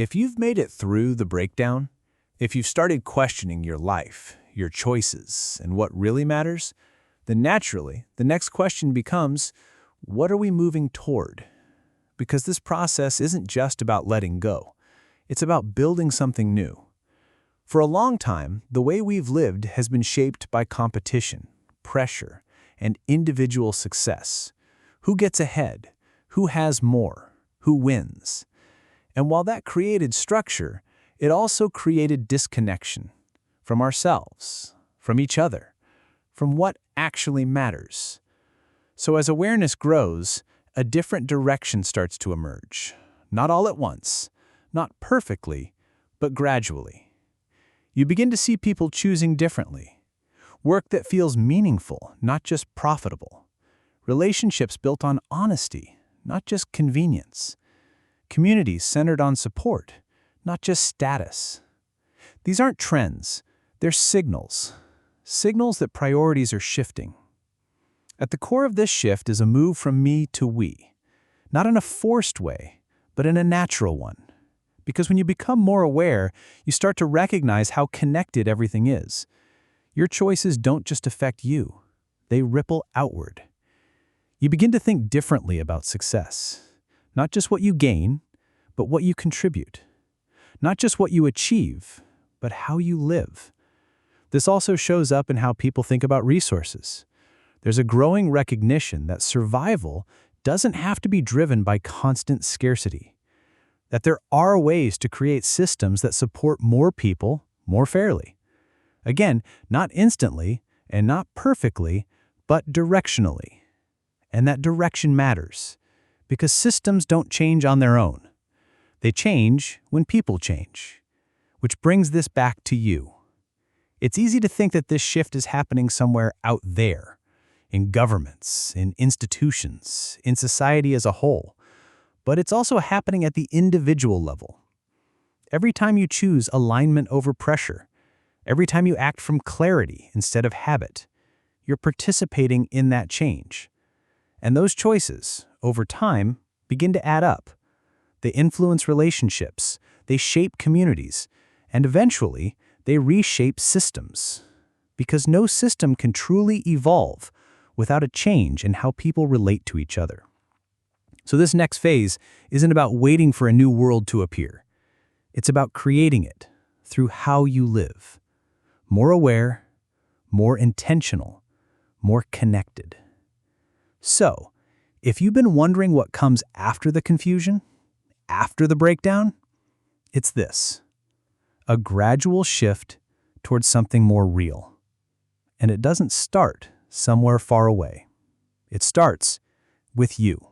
If you've made it through the breakdown, if you've started questioning your life, your choices, and what really matters, then naturally, the next question becomes, what are we moving toward? Because this process isn't just about letting go. It's about building something new. For a long time, the way we've lived has been shaped by competition, pressure, and individual success. Who gets ahead? Who has more? Who wins? And while that created structure, it also created disconnection from ourselves, from each other, from what actually matters. So as awareness grows, a different direction starts to emerge. Not all at once, not perfectly, but gradually. You begin to see people choosing differently. Work that feels meaningful, not just profitable. Relationships built on honesty, not just convenience. Communities centered on support, not just status. These aren't trends, they're signals. Signals that priorities are shifting. At the core of this shift is a move from me to we. Not in a forced way, but in a natural one. Because when you become more aware, you start to recognize how connected everything is. Your choices don't just affect you, they ripple outward. You begin to think differently about success. Not just what you gain, but what you contribute. Not just what you achieve, but how you live. This also shows up in how people think about resources. There's a growing recognition that survival doesn't have to be driven by constant scarcity. That there are ways to create systems that support more people more fairly. Again, not instantly and not perfectly, but directionally. And that direction matters, because systems don't change on their own. They change when people change. Which brings this back to you. It's easy to think that this shift is happening somewhere out there, in governments, in institutions, in society as a whole. But it's also happening at the individual level. Every time you choose alignment over pressure, every time you act from clarity instead of habit, you're participating in that change. And those choices, over time, begin to add up. They influence relationships, they shape communities, and eventually, they reshape systems. Because no system can truly evolve without a change in how people relate to each other. So this next phase isn't about waiting for a new world to appear. It's about creating it through how you live. More aware, more intentional, more connected. So, if you've been wondering what comes after the confusion, after the breakdown, it's this: a gradual shift towards something more real. And it doesn't start somewhere far away. It starts with you.